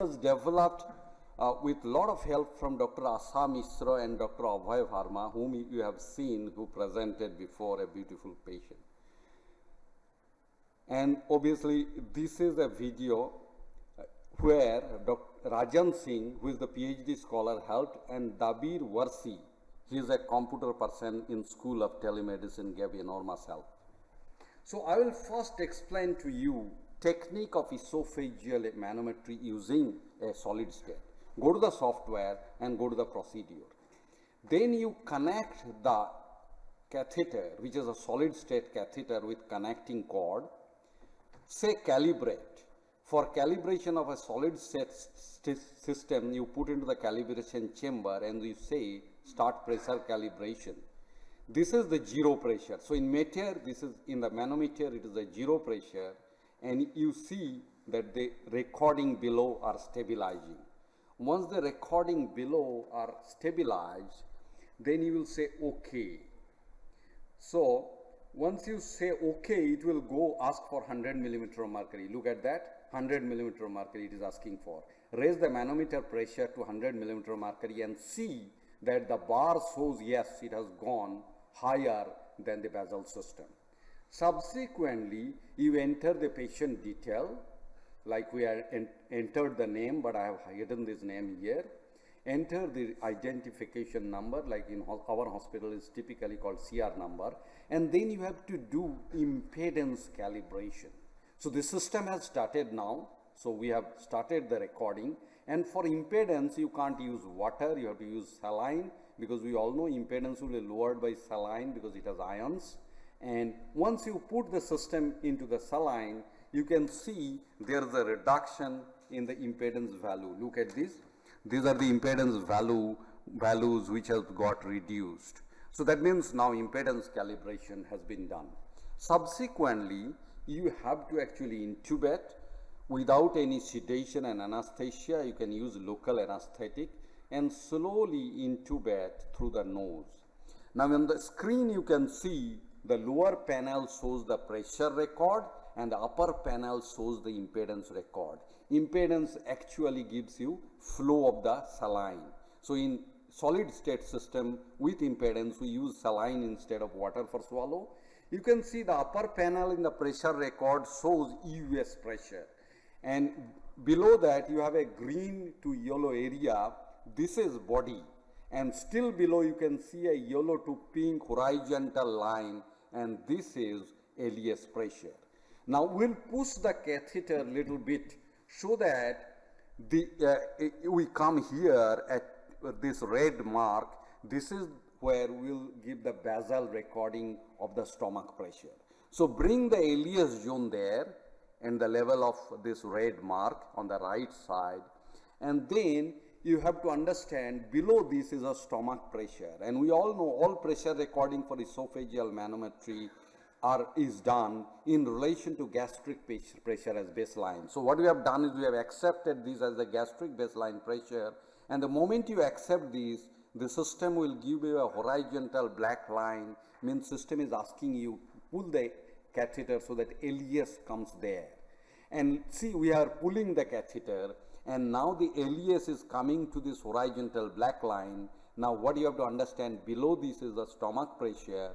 Was developed with a lot of help from Dr. Asa Misra and Dr. Abhay Verma, whom you have seen, who presented before a beautiful patient. And obviously, this is a video where Dr. Rajan Singh, who is the PhD scholar, helped, and Dabir Warsi, he is a computer person in School of Telemedicine, gave enormous help. So I will first explain to you technique of esophageal manometry using a solid state. Go to the software and go to the procedure. Then you connect the catheter, which is a solid state catheter, with connecting cord. Say calibrate. For calibration of a solid state system, you put into the calibration chamber and you say start pressure calibration. This is the zero pressure. So in meter, this is in the manometer, it is a zero pressure, and you see that the recording below are stabilizing. Once the recording below are stabilized, then you will say OK. So once you say OK, it will go ask for 100 millimeter of mercury. Look at that, 100 millimeter of mercury it is asking for. Raise the manometer pressure to 100 millimeter of mercury and see that the bar shows yes, it has gone higher than the basal system. Subsequently, you enter the patient detail, like we are entered the name, but I have hidden this name here. Enter the identification number, like in our hospital is typically called CR number, and then you have to do impedance calibration. So the system has started now, so we have started the recording, and for impedance you can't use water, you have to use saline, because we all know impedance will be lowered by saline because it has ions. And once you put the system into the saline, you can see there is a reduction in the impedance value. Look at this. These are the impedance values which have got reduced. So that means now impedance calibration has been done. Subsequently, you have to actually intubate without any sedation and anesthesia. You can use local anesthetic and slowly intubate through the nose. Now on the screen you can see the lower panel shows the pressure record and the upper panel shows the impedance record. Impedance actually gives you flow of the saline. So in solid state system with impedance, we use saline instead of water for swallow. You can see the upper panel in the pressure record shows EUS pressure. And below that you have a green to yellow area. This is body, and still below you can see a yellow to pink horizontal line, and this is LES pressure. Now we'll push the catheter a little bit so that we come here at this red mark. This is where we'll give the basal recording of the stomach pressure. So bring the LES zone there and the level of this red mark on the right side, and then you have to understand below this is a stomach pressure, and we all know all pressure recording for esophageal manometry is done in relation to gastric pressure as baseline. So what we have done is we have accepted this as the gastric baseline pressure, and the moment you accept this, the system will give you a horizontal black line, means system is asking you pull the catheter so that LES comes there. And see, we are pulling the catheter, and now the LES is coming to this horizontal black line. Now what you have to understand, below this is the stomach pressure,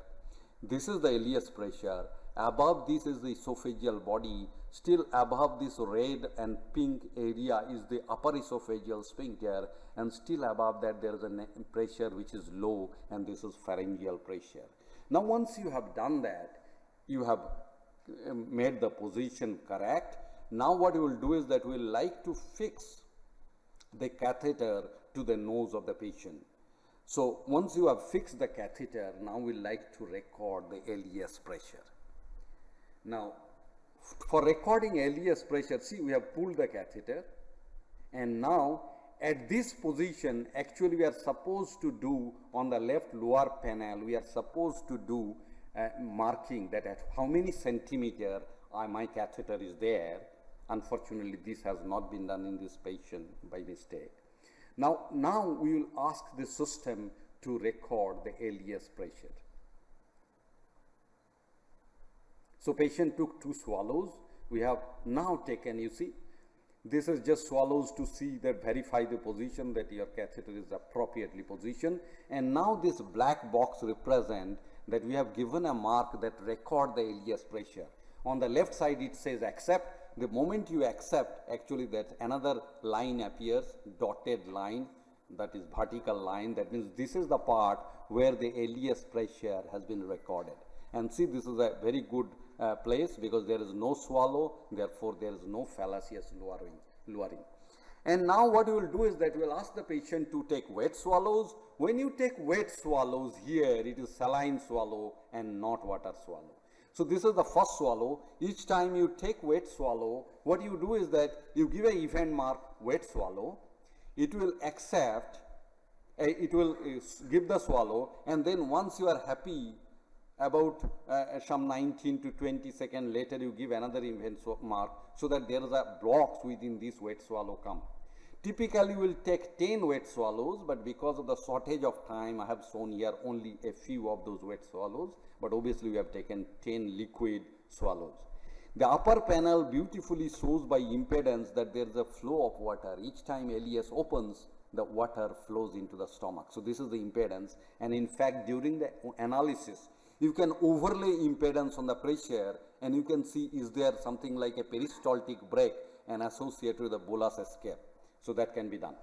this is the LES pressure, above this is the esophageal body, still above this red and pink area is the upper esophageal sphincter, and still above that there is a pressure which is low, and this is pharyngeal pressure. Now once you have done that, you have made the position correct. Now what you will do is that we will like to fix the catheter to the nose of the patient. So once you have fixed the catheter, now we like to record the LES pressure. Now for recording LES pressure, see, we have pulled the catheter, and now at this position actually we are supposed to do on the left lower panel, we are supposed to do marking that at how many centimeter my catheter is there. Unfortunately, this has not been done in this patient by mistake. Now we will ask the system to record the LES pressure. So patient took 2 swallows. We have now taken, you see, This is just swallows to see that verify the position that your catheter is appropriately positioned. And now this black box represent that we have given a mark that record the LES pressure. On the left side it says accept. The moment you accept, actually that another line appears, dotted line, that is vertical line. That means this is the part where the LES pressure has been recorded. And see, this is a very good place because there is no swallow, therefore there is no fallacious lowering. And now what you will do is that you will ask the patient to take wet swallows. When you take wet swallows, here it is saline swallow and not water swallow. So this is the first swallow. Each time you take wet swallow, what you do is that you give an event mark wet swallow. It will accept, it will give the swallow, and then once you are happy, about some 19 to 20 seconds later you give another event mark so that there is a blocks within this wet swallow come. Typically we will take 10 wet swallows, but because of the shortage of time I have shown here only a few of those wet swallows, but obviously we have taken 10 liquid swallows. The upper panel beautifully shows by impedance that there is a flow of water. Each time LES opens, the water flows into the stomach. So this is the impedance, and in fact during the analysis you can overlay impedance on the pressure and you can see is there something like a peristaltic break and associated with the bolus escape. So that can be done.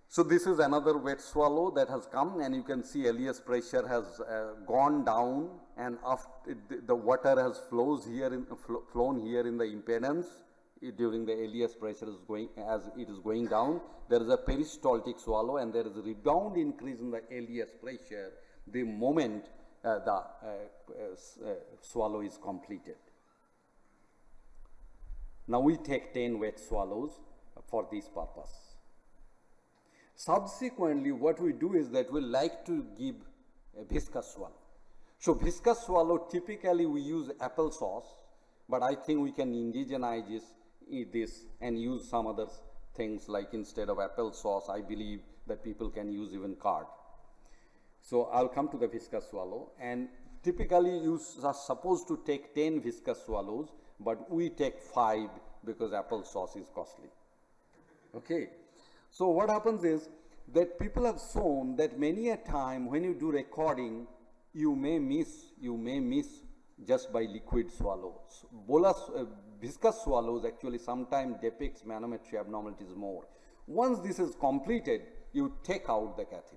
So this is another wet swallow that has come, and you can see LES pressure has gone down, and after the water has flown here in the impedance during the LES pressure is going, as it is going down. There is a peristaltic swallow and there is a rebound increase in the LES pressure the moment the swallow is completed. Now we take 10 wet swallows for this purpose. Subsequently, what we do is that we like to give a viscous swallow. So viscous swallow, typically we use applesauce, but I think we can indigenize this and use some other things, like instead of applesauce, I believe that people can use even curd. So I'll come to the viscous swallow, and typically you are supposed to take 10 viscous swallows, but we take 5 because applesauce is costly. Okay. So what happens is that people have shown that many a time when you do recording, you may miss just by liquid swallows. Viscous swallows actually sometimes depicts manometry abnormalities more. Once this is completed, you take out the catheter.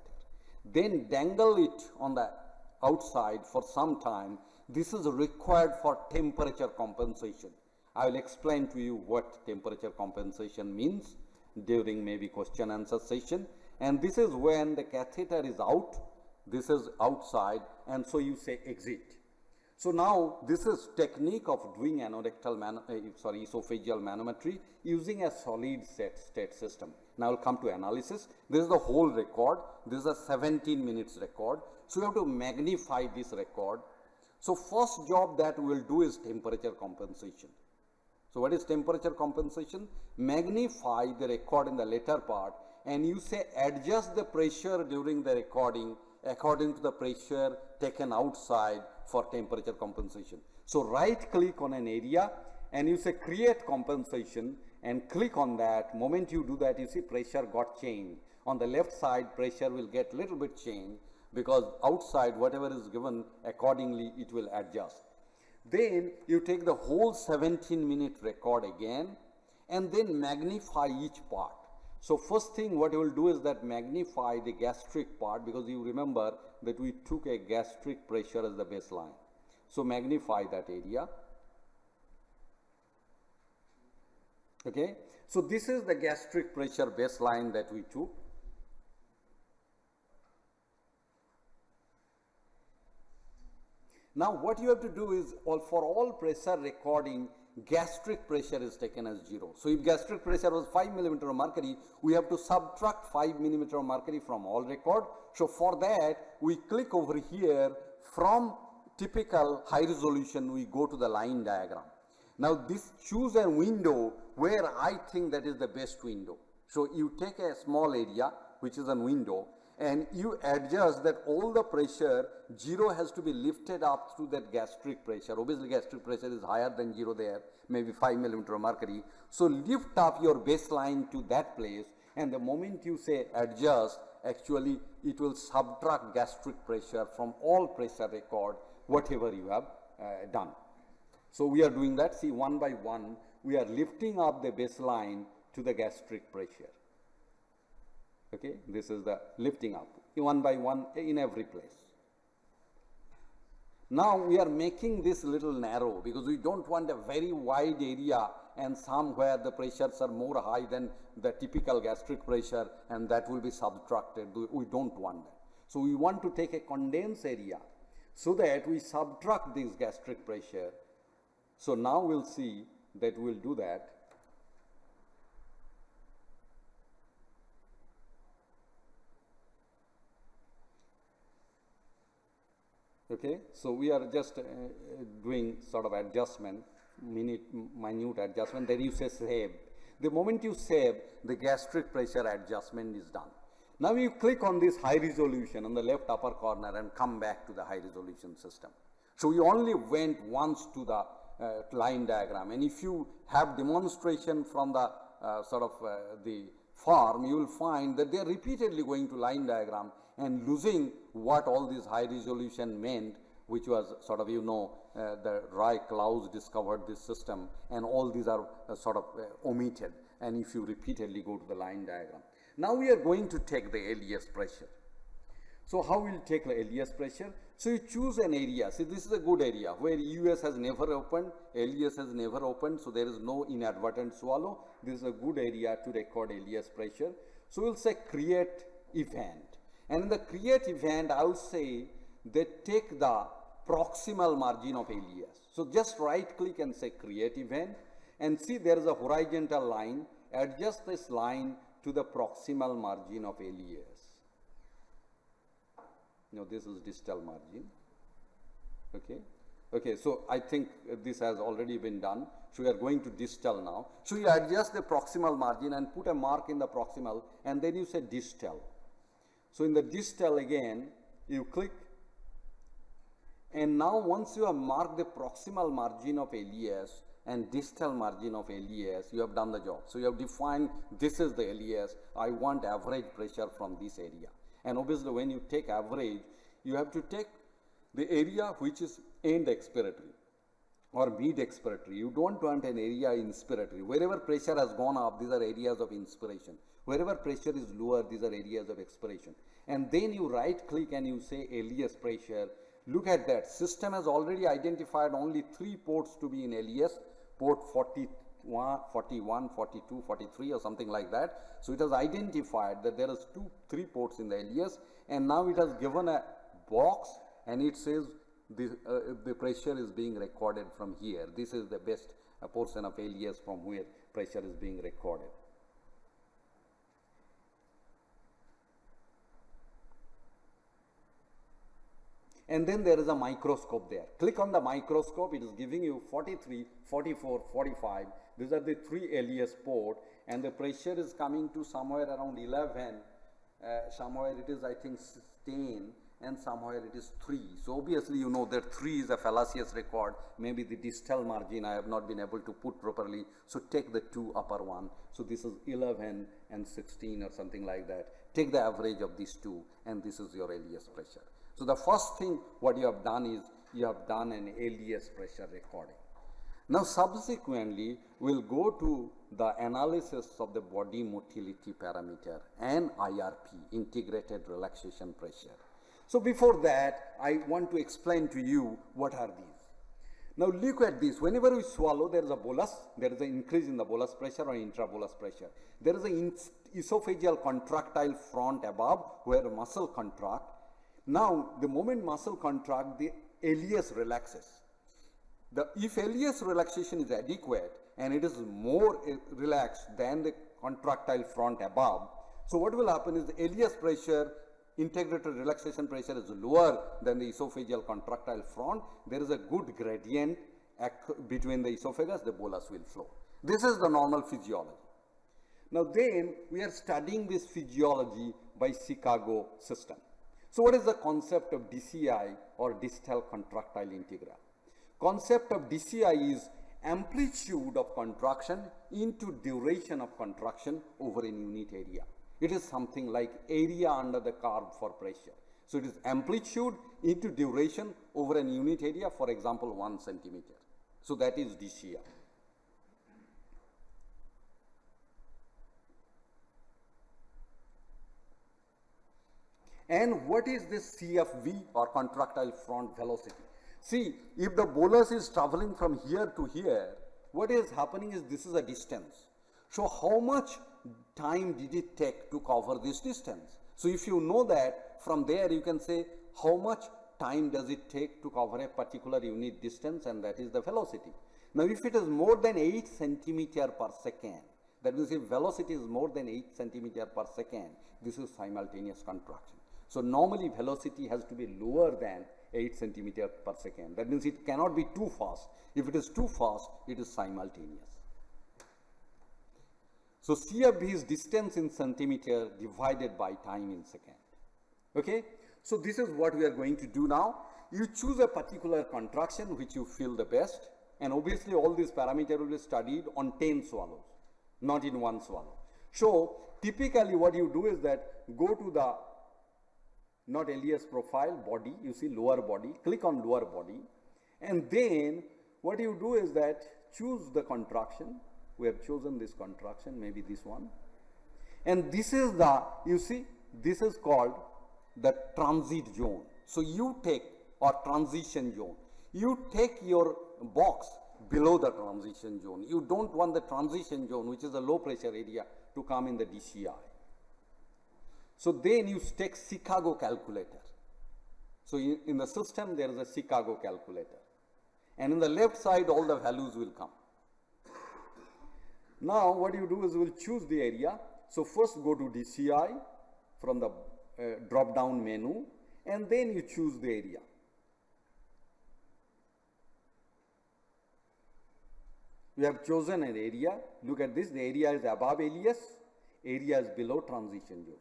Then dangle it on the outside for some time. This is required for temperature compensation. I will explain to you what temperature compensation means during maybe question answer session. And this is when the catheter is out, this is outside, and so you say exit. So now this is technique of doing esophageal manometry using a solid state system. Now I'll come to analysis. This is the whole record. This is a 17 minutes record. So you have to magnify this record. So first job that we will do is temperature compensation. So what is temperature compensation? Magnify the record in the later part, and you say adjust the pressure during the recording according to the pressure taken outside for temperature compensation. So right click on an area and you say create compensation and click on that. Moment you do that, you see pressure got changed. On the left side, pressure will get little bit changed because outside whatever is given accordingly it will adjust. Then you take the whole 17-minute record again and then magnify each part. So first thing what you will do is that magnify the gastric part, because you remember that we took a gastric pressure as the baseline. So magnify that area. Okay. So this is the gastric pressure baseline that we took. Now what you have to do is for all pressure recording, gastric pressure is taken as 0. So if gastric pressure was 5 mm of mercury, we have to subtract 5 mm of mercury from all record. So for that, we click over here. From typical high resolution, we go to the line diagram. Now this choose a window where I think that is the best window. So you take a small area, which is a window, and you adjust that all the pressure, 0 has to be lifted up through that gastric pressure. Obviously, gastric pressure is higher than 0 there, maybe 5 millimeter of mercury. So lift up your baseline to that place, and the moment you say adjust, actually it will subtract gastric pressure from all pressure record, whatever you have done. So we are doing that. See, one by one, we are lifting up the baseline to the gastric pressure. Okay, this is the lifting up, one by one in every place. Now we are making this little narrow because we don't want a very wide area and somewhere the pressures are more high than the typical gastric pressure, and that will be subtracted. We don't want that. So we want to take a condensed area so that we subtract this gastric pressure. So now we'll see that we'll do that. Okay, so we are just doing sort of adjustment, minute adjustment. Then you say save. The moment you save, the gastric pressure adjustment is done. Now you click on this high resolution on the left upper corner and come back to the high resolution system. So we only went once to the line diagram, and if you have demonstration from the the form, you will find that they are repeatedly going to line diagram and losing what all this high resolution meant, which was sort of, the Roy Claus discovered this system, and all these are omitted, and if you repeatedly go to the line diagram. Now we are going to take the LES pressure. So how will you take the LES pressure? So you choose an area. See, this is a good area where EUS has never opened, LES has never opened, so there is no inadvertent swallow. This is a good area to record LES pressure. So we'll say create event. And in the create event, I will say that take the proximal margin of LES. So just right click and say create event, and see there is a horizontal line. Adjust this line to the proximal margin of LES. Now this is distal margin. Okay, so I think this has already been done. So we are going to distal now. So you adjust the proximal margin and put a mark in the proximal, and then you say distal. So in the distal again, you click, and now once you have marked the proximal margin of LES and distal margin of LES, you have done the job. So you have defined this is the LES. I want average pressure from this area. And obviously when you take average, you have to take the area which is end expiratory or mid expiratory. You don't want an area inspiratory. Wherever pressure has gone up, these are areas of inspiration. Wherever pressure is lower, these are areas of expiration. And then you right click and you say LES pressure. Look at that. System has already identified only 3 ports to be in LES, port 41, 42, 43 or something like that. So it has identified that there is 3 ports in the LES, and now it has given a box and it says the pressure is being recorded from here. This is the best portion of LES from where pressure is being recorded. And then there is a microscope there. Click on the microscope. It is giving you 43, 44, 45. These are the 3 LES port, and the pressure is coming to somewhere around 11. Somewhere it is, I think, 16, and somewhere it is 3. So obviously you know that 3 is a fallacious record. Maybe the distal margin I have not been able to put properly. So take the 2 upper one. So this is 11 and 16 or something like that. Take the average of these 2, and this is your LES pressure. So the first thing what you have done is you have done an LES pressure recording. Now subsequently we'll go to the analysis of the body motility parameter and IRP, integrated relaxation pressure. So before that, I want to explain to you what are these. Now look at this. Whenever we swallow, there is a bolus, there is an increase in the bolus pressure or intrabolus pressure. There is an esophageal contractile front above where muscle contract. Now, the moment muscle contract, the LES relaxes. If LES relaxation is adequate and it is more relaxed than the contractile front above, so what will happen is the LES pressure, integrated relaxation pressure is lower than the esophageal contractile front. There is a good gradient between the esophagus, the bolus will flow. This is the normal physiology. Now then, we are studying this physiology by Chicago system. So what is the concept of DCI or distal contractile integral? Concept of DCI is amplitude of contraction into duration of contraction over a unit area. It is something like area under the curve for pressure. So it is amplitude into duration over an unit area, for example, 1 centimeter. So that is DCI. And what is this CFV or contractile front velocity? See, if the bolus is traveling from here to here, what is happening is this is a distance. So how much time did it take to cover this distance? So if you know that, from there you can say how much time does it take to cover a particular unit distance, and that is the velocity. Now if it is more than 8 centimeter per second, that means if velocity is more than 8 centimeter per second, this is simultaneous contraction. So normally velocity has to be lower than 8 centimeter per second. That means it cannot be too fast. If it is too fast, it is simultaneous. So CFV is distance in centimeter divided by time in second. Okay? So this is what we are going to do now. You choose a particular contraction which you feel the best, and obviously all these parameters will be studied on 10 swallows, not in one swallow. So typically what you do is that go to the not LES profile, body, you see lower body, click on lower body, and then what you do is that choose the contraction. We have chosen this contraction, maybe this one, and this is the, you see, this is called the transit zone. So you take, or transition zone, you take your box below the transition zone. You don't want the transition zone, which is a low pressure area, to come in the DCI. So then you take Chicago calculator. So in the system there is a Chicago calculator, and in the left side all the values will come. Now what you do is you will choose the area. So first go to DCI from the drop down menu, and then you choose the area. We have chosen an area. Look at this, the area is above LES, area is below transition zone.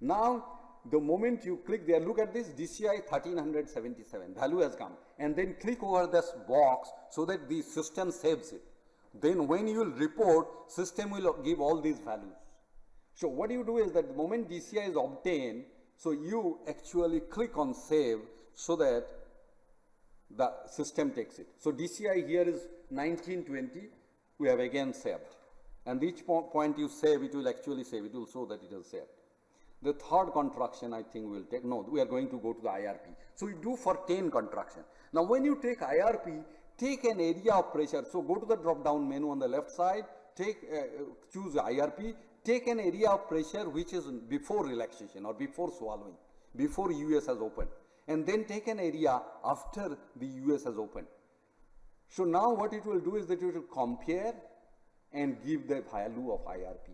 Now the moment you click there, look at this, DCI 1377, value has come, and then click over this box so that the system saves it. Then when you will report, system will give all these values. So what you do is that the moment DCI is obtained, so you actually click on save so that the system takes it. So DCI here is 1920, we have again saved. And each point you save, it will actually save, it will show that it is saved. The third contraction I think we will take, no, we are going to go to the IRP. So we do for 10 contraction. Now when you take IRP, take an area of pressure. So go to the drop down menu on the left side, take choose IRP, take an area of pressure which is before relaxation or before swallowing, before US has opened, and then take an area after the US has opened. So now what it will do is that it will compare and give the value of IRP.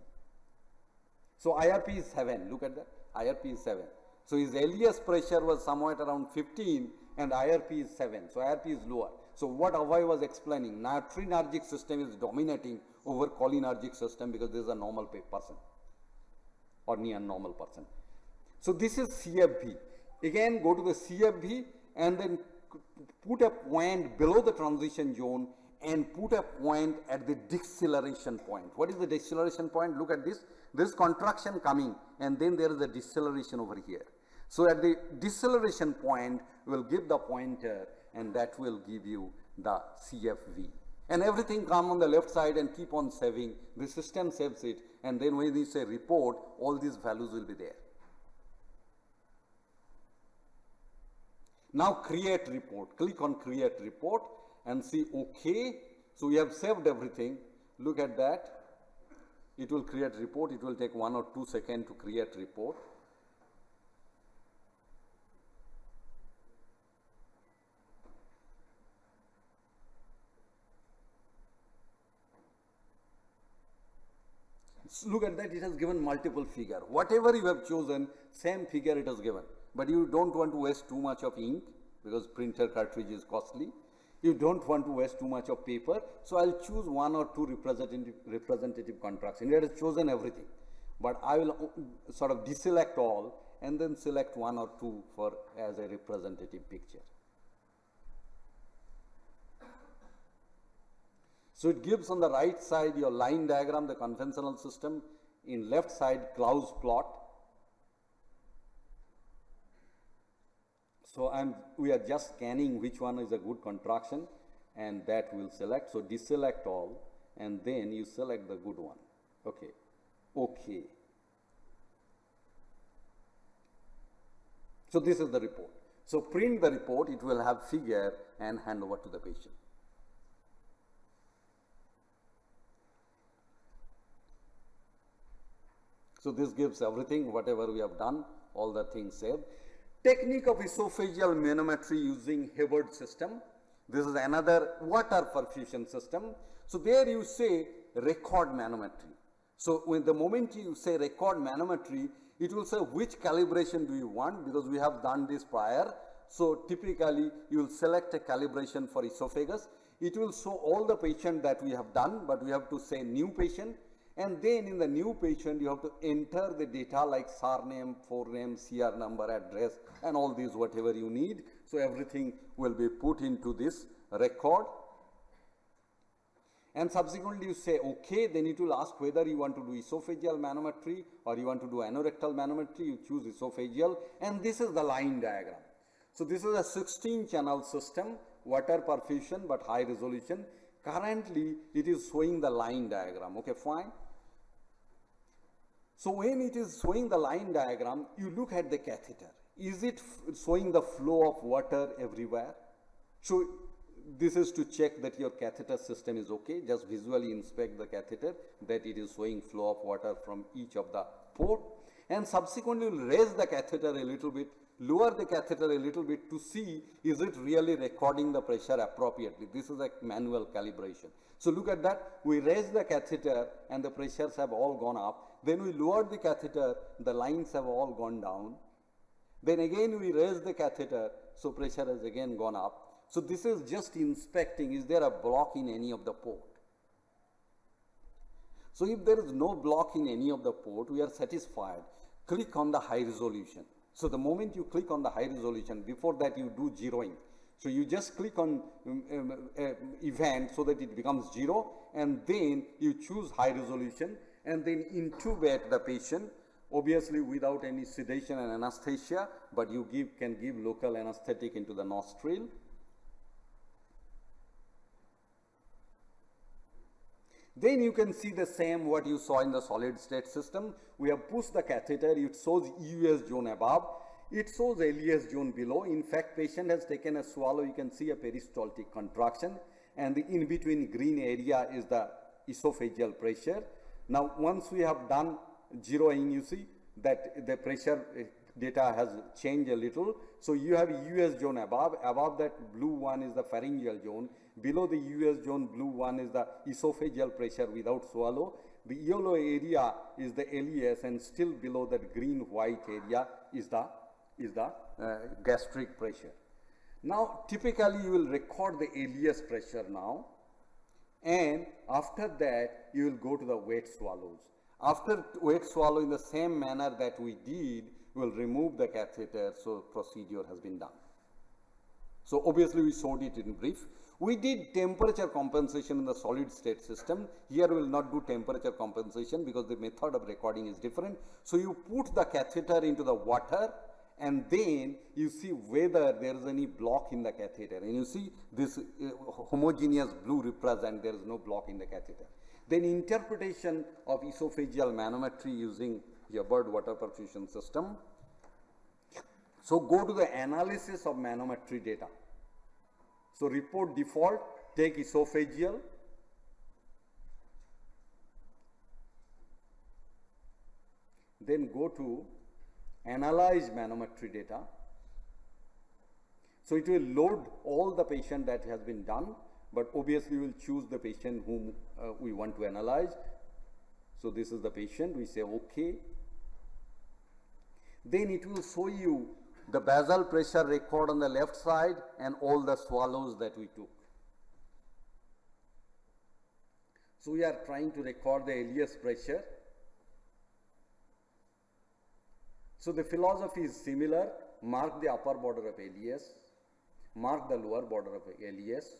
So IRP is 7, look at that, IRP is 7. So his LES pressure was somewhat around 15 and IRP is 7, so IRP is lower. So what Abhay was explaining, natrinergic system is dominating over cholinergic system because this is a normal person or near normal person. So this is CFV. Again go to the CFV and then put a point below the transition zone and put a point at the deceleration point. What is the deceleration point? Look at this. There is contraction coming and then there is a deceleration over here. So at the deceleration point, we will give the pointer and that will give you the CFV. And everything come on the left side and keep on saving. The system saves it, and then when you say report, all these values will be there. Now create report. Click on create report and see OK. So we have saved everything. Look at that. It will create report. It will take 1 or 2 seconds to create report. So look at that, it has given multiple figure. Whatever you have chosen, same figure it has given. But you don't want to waste too much of ink because printer cartridge is costly. You don't want to waste too much of paper. So I'll choose 1 or 2 representative contraction. It has chosen everything. but I will sort of deselect all and then select one or two for as a representative picture. So it gives on the right side your line diagram, the conventional system, in left side Claus plot. So we are just scanning which one is a good contraction, and that we'll select. So deselect all and then you select the good one. Okay. Okay. So this is the report. So print the report, it will have figure and hand over to the patient. So this gives everything, whatever we have done, all the things saved. Technique of esophageal manometry using Hubbard system. This is another water perfusion system. So there you say record manometry. So when the moment you say record manometry, it will say which calibration do you want, because we have done this prior. So typically you will select a calibration for esophagus. It will show all the patient that we have done, but we have to say new patient. And then in the new patient, you have to enter the data like surname, forename, CR number, address, and all these whatever you need. So everything will be put into this record. And subsequently you say okay, then it will ask whether you want to do esophageal manometry or you want to do anorectal manometry. You choose esophageal, and this is the line diagram. So this is a 16 channel system, water perfusion but high resolution. Currently it is showing the line diagram. Okay, fine. So when it is showing the line diagram, you look at the catheter. Is it showing the flow of water everywhere? So this is to check that your catheter system is okay. Just visually inspect the catheter, that it is showing flow of water from each of the port. And subsequently raise the catheter a little bit, lower the catheter a little bit to see is it really recording the pressure appropriately. This is a manual calibration. So look at that. We raise the catheter and the pressures have all gone up. Then we lowered the catheter, the lines have all gone down. Then again we raise the catheter, so pressure has again gone up. So this is just inspecting, is there a block in any of the port? So if there is no block in any of the port, we are satisfied. Click on the high resolution. So the moment you click on the high resolution, before that you do zeroing. So you just click on event so that it becomes 0, and then you choose high resolution and then intubate the patient, obviously without any sedation and anesthesia, but you can give local anesthetic into the nostril. Then you can see the same what you saw in the solid state system. We have pushed the catheter, it shows EUS zone above, it shows LES zone below. In fact, patient has taken a swallow, you can see a peristaltic contraction, and the in between green area is the esophageal pressure. Now once we have done zeroing, you see that the pressure data has changed a little. So you have EUS zone above that blue one is the pharyngeal zone, below the EUS zone blue one is the esophageal pressure without swallow, the yellow area is the LES, and still below that green white area is the gastric pressure. Now typically you will record the LES pressure now, and after that you will go to the wet swallows. After wet swallow, in the same manner that we did, we will remove the catheter, so procedure has been done. So obviously we showed it in brief. We did temperature compensation in the solid state system. Here we will not do temperature compensation because the method of recording is different. So you put the catheter into the water and then you see whether there is any block in the catheter. And you see this homogeneous blue represent there is no block in the catheter. Then interpretation of esophageal manometry using Hubbard water perfusion system. So go to the analysis of manometry data. So report default, take esophageal. Then go to analyze manometry data. So it will load all the patient that has been done, but obviously we will choose the patient whom we want to analyze. So this is the patient, we say okay. Then it will show you the basal pressure record on the left side and all the swallows that we took. So we are trying to record the LES pressure. So the philosophy is similar. Mark the upper border of LES, mark the lower border of LES,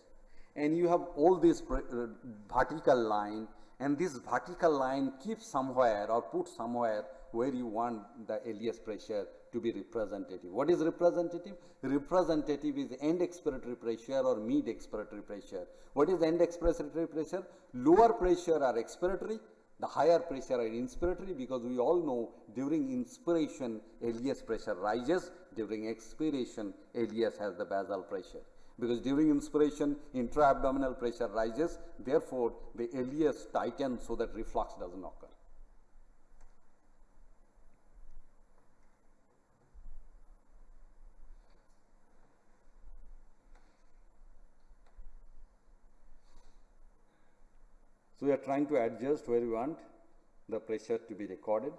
and you have all this vertical line, and this vertical line keeps somewhere or put somewhere where you want the LES pressure to be representative. What is representative? Representative is end expiratory pressure or mid expiratory pressure. What is end expiratory pressure? Lower pressure are expiratory, the higher pressure are inspiratory, because we all know during inspiration LES pressure rises, during expiration LES has the basal pressure. Because during inspiration intra-abdominal pressure rises, therefore the LES tightens so that reflux doesn't occur. So we are trying to adjust where we want the pressure to be recorded.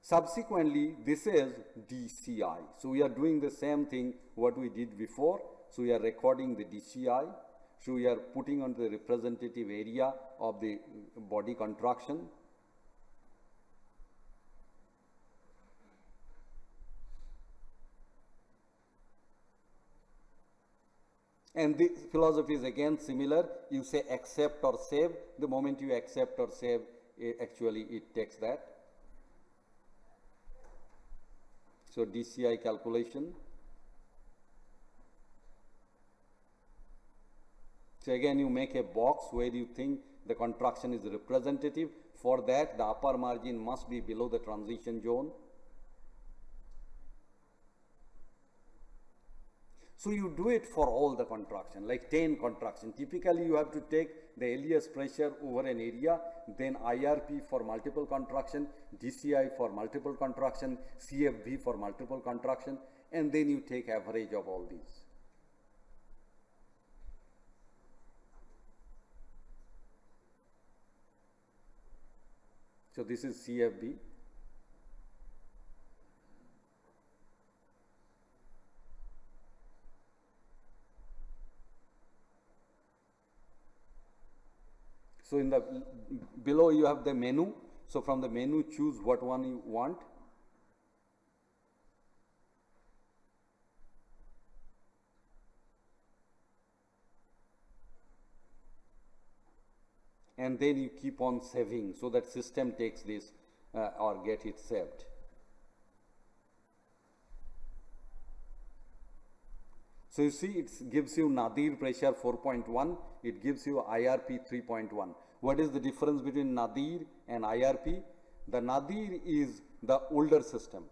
Subsequently, this is DCI. So we are doing the same thing what we did before. So we are recording the DCI. So we are putting on the representative area of the body contraction. And the philosophy is again similar. You say accept or save. The moment you accept or save, actually it takes that. So DCI calculation. So again you make a box where you think the contraction is representative. For that the upper margin must be below the transition zone. So you do it for all the contraction, like 10 contraction. Typically you have to take the LES pressure over an area, then IRP for multiple contraction, DCI for multiple contraction, CFV for multiple contraction, and then you take average of all these. So this is CFV. So in the below you have the menu. So from the menu choose what one you want. And then you keep on saving so that system takes this or get it saved. So you see it gives you Nadir pressure 4.1, it gives you IRP 3.1. What is the difference between Nadir and IRP? The Nadir is the older system.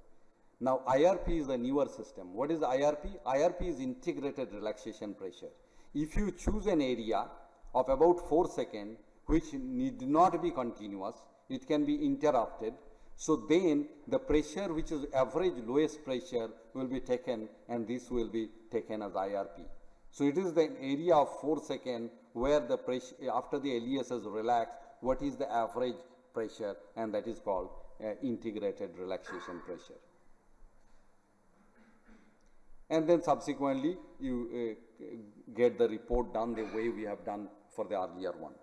Now IRP is the newer system. What is IRP? IRP is integrated relaxation pressure. If you choose an area of about 4 seconds, which need not be continuous, it can be interrupted. So then the pressure which is average lowest pressure will be taken, and this will be taken as IRP. So it is the area of 4 seconds where the pressure after the LES is relaxed, what is the average pressure, and that is called integrated relaxation pressure. And then subsequently you get the report done the way we have done for the earlier one.